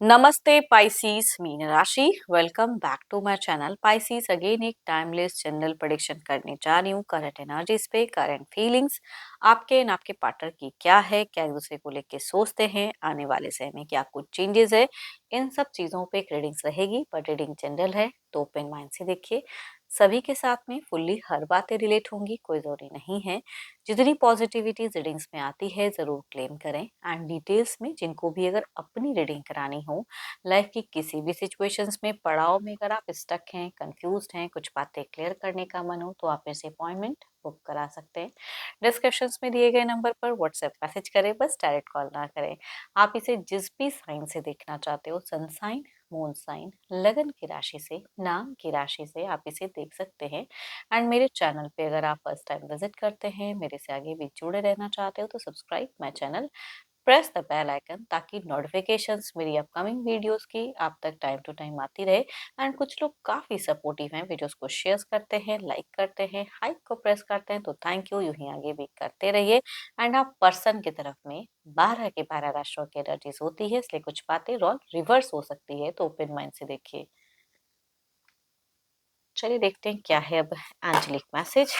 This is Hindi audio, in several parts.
नमस्ते पाइसीस मीन राशि। Welcome back to my channel Pisces. Again एक टाइमलेस जनरल प्रेडिक्शन करने जा रही हूँ करंट एनर्जीज पे, करंट फीलिंग्स आपके एंड आपके पार्टनर की क्या है, क्या एक दूसरे को लेके सोचते हैं, आने वाले समय में क्या कुछ चेंजेस है, इन सब चीजों पे एक रीडिंग्स रहेगी। बट रीडिंग जनरल है तो ओपन माइंड से देखिए। सभी के साथ में फुल्ली हर बातें रिलेट होंगी, कोई जरूरी नहीं है। जितनी पॉजिटिविटी रीडिंग्स में आती है जरूर क्लेम करें। एंड डिटेल्स में जिनको भी अगर अपनी रीडिंग करानी हो, लाइफ की किसी भी सिचुएशंस में, पड़ाव में अगर आप स्टक हैं, कंफ्यूज्ड हैं, कुछ बातें क्लियर करने का मन हो, तो आप ऐसे अपॉइंटमेंट बुक करा सकते हैं। डिस्क्रिप्शंस में दिए गए नंबर पर व्हाट्सएप मैसेज करें, बस डायरेक्ट कॉल ना करें। आप इसे जिस भी साइन से देखना चाहते हो, सन साइन, मून साइन, लगन की राशि से, नाम की राशि से आप इसे देख सकते हैं। एंड मेरे चैनल पे अगर आप फर्स्ट टाइम विजिट करते हैं, मेरे से आगे भी जुड़े रहना चाहते हो, तो subscribe my channel, press the bell icon, ताकि नोटिफिकेशंस मेरी अपकमिंग वीडियोस की आप तक टाइम टू टाइम आती रहे। एंड कुछ लोग काफी सपोर्टिव हैं, वीडियोस को शेयर करते हैं, लाइक करते हैं, हाइप को प्रेस करते हैं, तो थैंक यू, यूं ही आगे भी करते रहिए। एंड आप पर्सन की तरफ में 12 के 12 राशियों की एनर्जीज होती है, इसलिए कुछ बातें रोल रिवर्स हो सकती है, तो ओपन माइंड से देखिए। चलिए देखते हैं क्या है अब angelic message.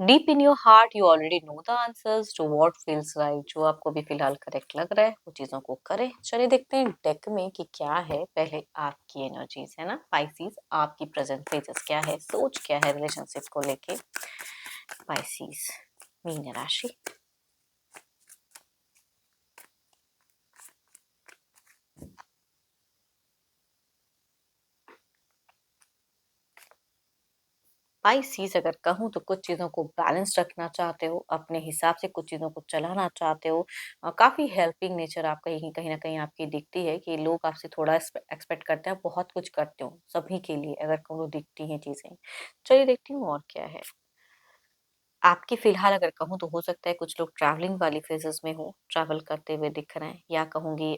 Deep in your heart you already know the answers to what feels right. जो आपको भी फिलहाल करेक्ट लग रहा है वो चीजों को करें। चलिए देखते हैं डेक में कि क्या है। पहले आपकी एनर्जीज है ना पाइसीज, आपकी प्रेजेंट फेजेस क्या है, सोच क्या है रिलेशनशिप को लेके। पाइसीज मीन राशि। पाइसीज अगर कहूँ तो कुछ चीज़ों को बैलेंस रखना चाहते हो, अपने हिसाब से कुछ चीज़ों को चलाना चाहते हो। काफ़ी हेल्पिंग नेचर आप कहीं ना कहीं आपकी दिखती है कि लोग आपसे थोड़ा एक्सपेक्ट करते हैं, बहुत कुछ करते हो सभी के लिए, अगर कहूँ दिखती हैं चीज़ें। चलिए देखती हूँ और क्या है। आपकी फिलहाल अगर कहूँ तो हो सकता है कुछ लोग ट्रैवलिंग वाली फेजेस में हो, ट्रैवल करते हुए दिख रहे हैं, या कहूँगी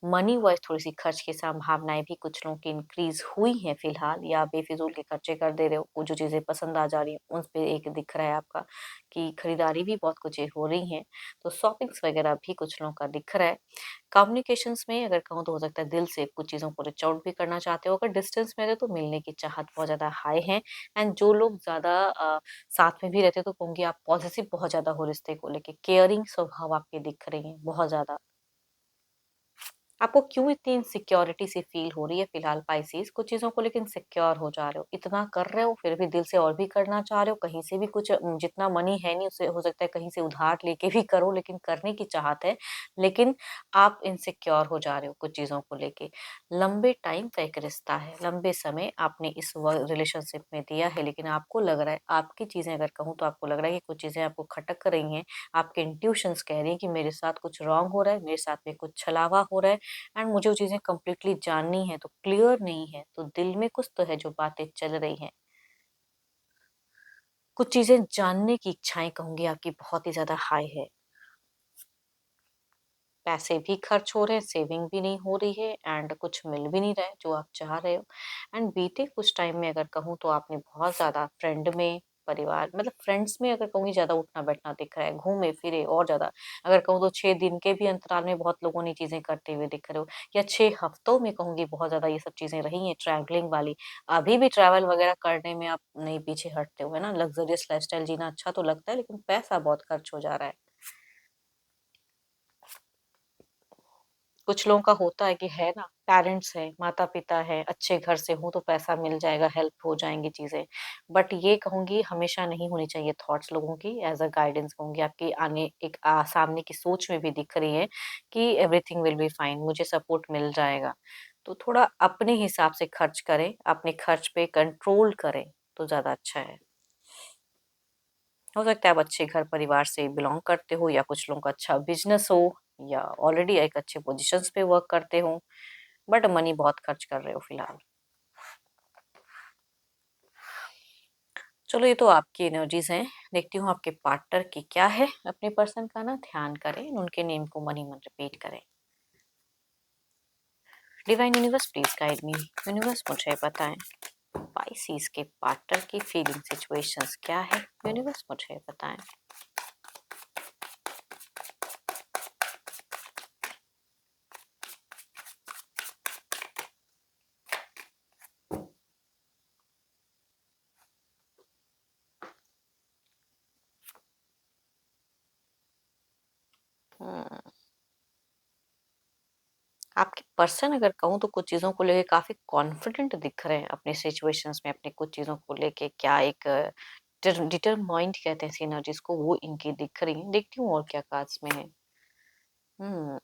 मनी वाइज थोड़ी सी खर्च की संभावनाएं भी कुछ लोगों की इंक्रीज हुई हैं फिलहाल, या बेफिजूल के खर्चे कर दे रहे हो। वो जो चीजें पसंद आ जा रही हैं उन पे एक दिख रहा है आपका कि खरीदारी भी बहुत कुछ हो रही है, तो शॉपिंग्स वगैरह भी कुछ लोगों का दिख रहा है। कम्युनिकेशंस में अगर कहूँ तो हो सकता है दिल से कुछ चीज़ों को रीच आउट भी करना चाहते हो। अगर डिस्टेंस में रहते हो तो मिलने की चाहत बहुत ज़्यादा हाई है। एंड जो लोग ज़्यादा साथ में भी रहते हो तो कहूँगी आप पॉजिटिव बहुत ज़्यादा हो रिश्ते को लेके, केयरिंग स्वभाव आपके दिख रही है बहुत ज़्यादा। आपको क्यों इतनी इनसिक्योरिटी सी फील हो रही है फिलहाल पाइसेस? कुछ चीज़ों को लेकिन सिक्योर हो जा रहे हो, इतना कर रहे हो फिर भी दिल से और भी करना चाह रहे हो, कहीं से भी कुछ जितना मनी है नहीं उसे हो सकता है कहीं से उधार लेके भी करो, लेकिन करने की चाहत है। लेकिन आप इनसिक्योर हो जा रहे हो कुछ चीज़ों को लेके। लंबे टाइम का एक रिश्ता है, लंबे समय आपने इस रिलेशनशिप में दिया है, लेकिन आपको लग रहा है आपकी चीज़ें अगर कहूँ तो आपको लग रहा है कि कुछ चीज़ें आपको खटक रही हैं। आपके इंट्यूशंस कह रही हैं कि मेरे साथ कुछ रॉन्ग हो रहा है, मेरे साथ में कुछ छलावा हो रहा है। एंड मुझे वो चीज़ें कंप्लीटली जाननी है, तो क्लियर नहीं है, तो दिल में कुछ तो है जो बातें चल रही हैं। कुछ चीज़ें जानने की इच्छाएँ कहूँगी आपकी बहुत ही ज़्यादा हाई है। पैसे भी खर्च हो रहे हैं, सेविंग भी नहीं हो रही है, एंड कुछ मिल भी नहीं रहा है जो आप चाह रहे हो। एंड बीते कुछ टाइम में अगर कहूँ तो आपने बहुत ज़्यादा फ्रेंड में, परिवार मतलब फ्रेंड्स में अगर कहूँगी ज़्यादा उठना-बैठना दिख रहा है, घूमे-फिरे और ज़्यादा। अगर कहूँ तो 6 दिन के भी अंतराल में बहुत लोगों ने चीज़ें करते हुए दिख रहे हो, या 6 हफ्तों में कहूँगी बहुत ज़्यादा ये सब चीज़ें रही हैं ट्रैवलिंग वाली। अभी भी ट्रैवल वगैरह करने में आप नहीं पीछे हटते हो, है ना? लग्ज़रियस लाइफ़स्टाइल जीना अच्छा तो लगता है, लेकिन पैसा बहुत खर्च हो जा रहा है। कुछ लोगों का होता है कि है ना, पेरेंट्स हैं, माता-पिता हैं, अच्छे घर से हूँ तो पैसा मिल जाएगा, हेल्प हो जाएँगी चीज़ें। बट ये कहूँगी हमेशा नहीं होनी चाहिए थॉट्स लोगों की, एज़ अ गाइडेंस कहूँगी आपकी आने एक सामने की सोच में भी दिख रही है कि एवरीथिंग विल बी फाइन, मुझे सपोर्ट मिल जाएगा। तो थोड़ा अपने हिसाब से खर्च करें, अपने खर्च पे कंट्रोल करें, तो ज़्यादा अच्छा है। हो सकता है आप अच्छे घर परिवार से बिलॉन्ग करते हो, या कुछ लोगों का अच्छा बिज़नेस हो, या ऑलरेडी एक अच्छे पोज़ीशंस पे वर्क करते हो, बट मनी बहुत खर्च कर रहे हो फिलहाल। चलो ये तो आपकी एनर्जीज़ हैं, देखती हूँ आपके पार्टनर की क्या है। अपने पर्सन का ना ध्यान करें, उनके नेम को मन ही मन रिपीट करें। Divine universe please guide me. Universe मुझे बताएं पाइसेस के पार्टनर की फीलिंग सिचुएशंस क्या है। यूनिवर्स मुझे बताएं। हम्म, आपके पर्सन अगर कहूँ तो कुछ चीज़ों को लेके काफ़ी कॉन्फिडेंट दिख रहे हैं अपनी सिचुएशंस में, अपने कुछ चीज़ों को लेके क्या एक डिटरमाइंड कहते हैं एनर्जीज को, वो इनकी दिख रही है। देखती हूँ और क्या कार्ड्स में है।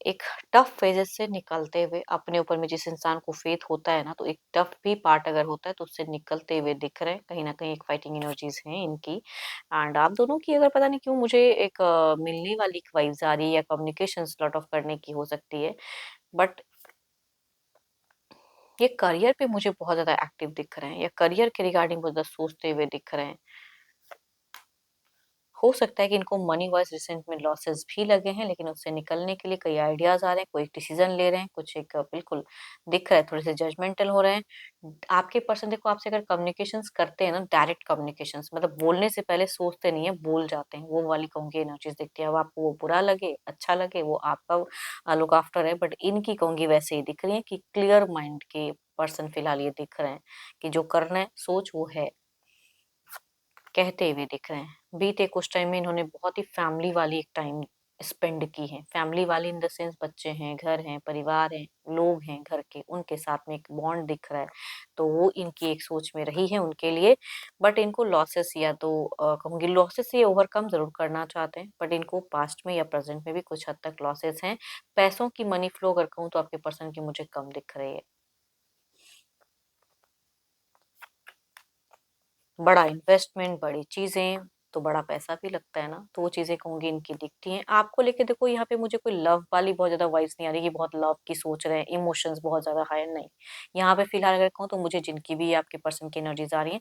एक टफ फेजेस से निकलते हुए अपने ऊपर में, जिस इंसान को फेथ होता है ना, तो एक टफ भी पार्ट अगर होता है तो उससे निकलते हुए दिख रहे हैं। कहीं ना कहीं एक फाइटिंग एनर्जीज हैं इनकी। एंड आप दोनों की अगर पता नहीं क्यों मुझे एक मिलने वाली एक वाइब्स आ रही है, या कम्युनिकेशन लॉट ऑफ करने की हो सकती है। बट ये करियर पे मुझे बहुत ज्यादा एक्टिव दिख रहे हैं, या करियर के रिगार्डिंग बहुत ज्यादा सोचते हुए दिख रहे हैं। हो सकता है कि इनको मनी वाइज रिसेंट में लॉसेस भी लगे हैं, लेकिन उससे निकलने के लिए कई आइडियाज आ रहे हैं, कोई डिसीजन ले रहे हैं, कुछ एक बिल्कुल दिख रहा है, थोड़े से जजमेंटल हो रहे हैं। आपके पर्सन देखो आपसे अगर कम्युनिकेशंस करते हैं ना, डायरेक्ट कम्युनिकेशंस, मतलब बोलने से पहले सोचते नहीं है, बोल जाते हैं, वो वाली कहूंगी एनर्जीज दिखती है। अब आपको वो बुरा लगे अच्छा लगे, वो आपका लुक आफ्टर है, बट इनकी कहूंगी वैसे ही दिख रही है कि क्लियर माइंड के पर्सन फिलहाल ये दिख रहे हैं कि जो करना है सोच वो है, कहते हुए दिख रहे हैं। बीते कुछ टाइम में इन्होंने बहुत ही फैमिली वाली एक टाइम स्पेंड की है। फैमिली वाली इन द सेंस बच्चे हैं, घर हैं, परिवार हैं, लोग हैं घर के, उनके साथ में एक बॉन्ड दिख रहा है। तो वो इनकी एक सोच में रही है उनके लिए। बट इनको लॉसेस, या तो कहूंगी लॉसेस ये ओवरकम जरूर करना चाहते हैं, बट इनको पास्ट में या प्रेजेंट में भी कुछ हद तक लॉसेस हैं। पैसों की मनी फ्लो अगर कहूँ तो आपके पर्सन की मुझे कम दिख रही है। बड़ा इन्वेस्टमेंट, बड़ी चीजें, तो बड़ा पैसा भी लगता है ना, तो वो चीजें कहूंगी इनकी दिखती हैं। आपको लेके देखो यहाँ पे मुझे कोई लव वाली बहुत ज्यादा वाइब्स नहीं आ रही कि बहुत लव की सोच रहे हैं, इमोशंस बहुत ज्यादा हाई नहीं। यहाँ पे फिलहाल अगर कहूँ तो मुझे जिनकी भी आपके पर्सन की एनर्जीज आ रही है,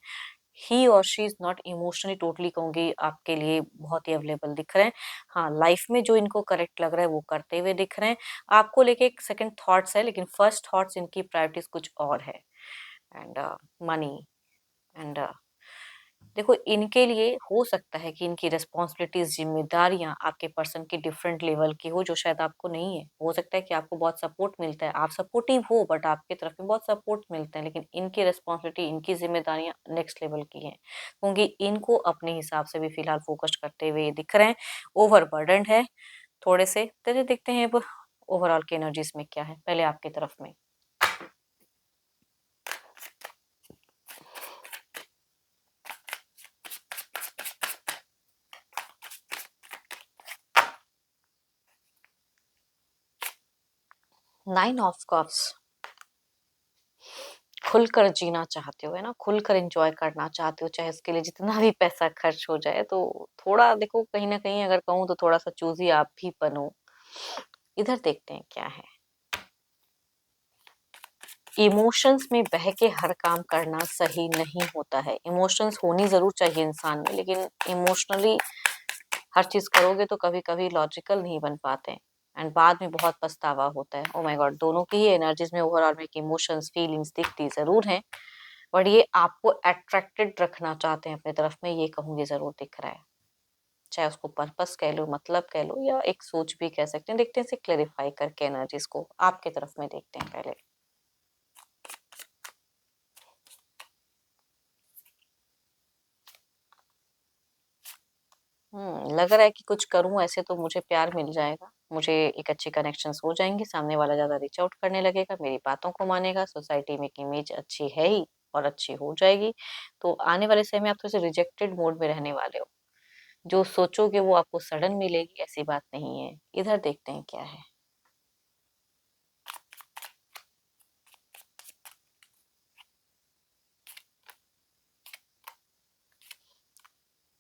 ही और she is not emotionally totally कहूंगी आपके लिए बहुत ही अवेलेबल दिख रहे हैं। हाँ, लाइफ में जो इनको करेक्ट लग रहा है वो करते हुए दिख रहे हैं। आपको लेके एक सेकंड थॉट्स है, लेकिन फर्स्ट थॉट्स इनकी प्रायोरिटीज कुछ और है। एंड मनी, एंड देखो इनके लिए हो सकता है कि इनकी रिस्पॉन्सिबिलिटीज, जिम्मेदारियां आपके पर्सन की डिफरेंट लेवल की हो, जो शायद आपको नहीं है। हो सकता है कि आपको बहुत सपोर्ट मिलता है, आप सपोर्टिव हो, बट आपकी तरफ में बहुत सपोर्ट मिलते हैं, लेकिन इनकी रिस्पॉन्सिबिलिटी, इनकी जिम्मेदारियां नेक्स्ट लेवल की हैं, क्योंकि इनको अपने हिसाब से भी फिलहाल फोकस करते हुए दिख रहे हैं। ओवरबर्डन्ड है थोड़े से। चलिए देखते हैं अब ओवरऑल की एनर्जीज में क्या है, पहले आपकी तरफ में। 9 ऑफ कप्स, खुलकर जीना चाहते हो, है ना, खुलकर एंजॉय करना चाहते हो, चाहे उसके लिए जितना भी पैसा खर्च हो जाए। तो थोड़ा देखो कहीं ना कहीं अगर कहूँ तो थोड़ा सा चूजी आप भी बनो। इधर देखते हैं क्या है। इमोशंस में बह के हर काम करना सही नहीं होता है। इमोशंस होनी जरूर चाहिए इंसान में, लेकिन इमोशनली हर चीज करोगे तो कभी कभी लॉजिकल नहीं बन पाते हैं, एंड बाद में बहुत पछतावा होता है। ओ माय गॉड, दोनों की ही एनर्जीज में ओवरऑल में इमोशंस फीलिंग्स दिखती जरूर हैं, बट ये आपको अट्रैक्टेड रखना चाहते हैं अपनी तरफ में, ये कहूंगी जरूर दिख रहा है। चाहे उसको पर्पस कह लो, मतलब कह लो, या एक सोच भी कह सकते हैं। देखते हैं इसे क्लेरिफाई करके एनर्जीज को आपके तरफ में देखते हैं पहले। लग रहा है कि कुछ करूं ऐसे तो मुझे प्यार मिल जाएगा, मुझे एक अच्छे कनेक्शंस हो जाएंगे, सामने वाला ज्यादा रीच आउट करने लगेगा, मेरी बातों को मानेगा, सोसाइटी में एक इमेज अच्छी है ही और अच्छी हो जाएगी। तो आने वाले समय में आप थोड़े से रिजेक्टेड मोड में रहने वाले हो। जो सोचोगे वो आपको सडन मिलेगी, ऐसी बात नहीं है। इधर देखते हैं क्या है।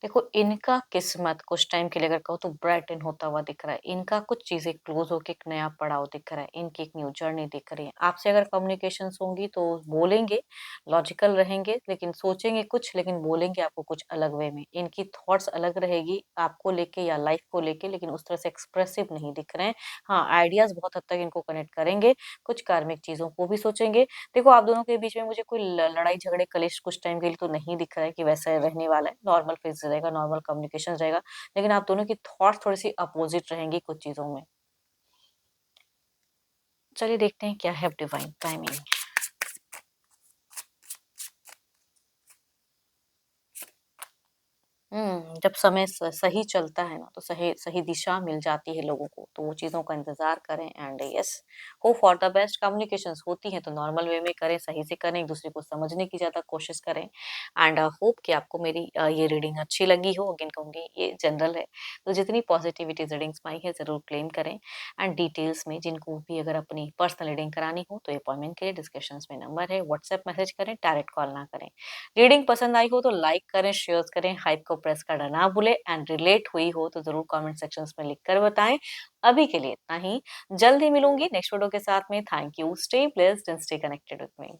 देखो, इनका किस्मत कुछ टाइम के लिए अगर कहूँ तो ब्राइटन होता हुआ दिख रहा है। इनका कुछ चीज़ें क्लोज़ होके एक नया पड़ाव दिख रहा है। इनकी एक न्यू जर्नी दिख रही है। आपसे अगर कम्युनिकेशंस होंगी तो बोलेंगे, लॉजिकल रहेंगे, लेकिन सोचेंगे कुछ, लेकिन बोलेंगे आपको कुछ अलग वे में। इनकी थॉट्स अलग रहेगी आपको लेके या लाइफ़ को लेके, लेकिन उस तरह से एक्सप्रेसिव नहीं दिख रहे हैं। हाँ, आइडियाज़ बहुत हद तक इनको कनेक्ट करेंगे, कुछ कार्मिक चीज़ों को भी सोचेंगे। देखो, आप दोनों के बीच में मुझे कोई लड़ाई झगड़े कलेश कुछ टाइम के लिए तो नहीं दिख रहा है कि वैसा रहने वाला है। नॉर्मल फेज़ रहेगा, नॉर्मल कम्युनिकेशन रहेगा, लेकिन आप दोनों की थॉट्स थोड़ी-सी अपोज़िट रहेंगी कुछ चीज़ों में। चलिए देखते हैं क्या है डिवाइन टाइमिंग। जब समय सही चलता है ना, तो सही सही दिशा मिल जाती है लोगों को, तो वो चीज़ों का इंतज़ार करें and yes, hope for the best. Communications होती हैं तो नॉर्मल वे में करें, सही से करें, एक-दूसरे को समझने की ज़्यादा कोशिश करें एंड होप कि आपको मेरी ये रीडिंग अच्छी लगी हो। अगेन कहूँगी ये जनरल है, तो जितनी पॉज़िटिविटी रीडिंग्स में आई है ज़रूर क्लेम करें एंड डिटेल्स में जिनको भी अगर अपनी पर्सनल रीडिंग करानी हो, तो अपॉइंटमेंट के लिए डिस्क्रिप्शंस में नंबर है, व्हाट्सएप मैसेज करें, डायरेक्ट कॉल ना करें। रीडिंग पसंद आई हो तो लाइक करें, शेयर करें, हाइप को प्रेस करना ना भूलें एंड रिलेट हुई हो तो ज़रूर कमेंट सेक्शंस में लिखकर बताएँ। अभी के लिए इतना ही, जल्द ही मिलूँगी नेक्स्ट वीडियो के साथ में। Thank you, stay blessed and stay connected with me.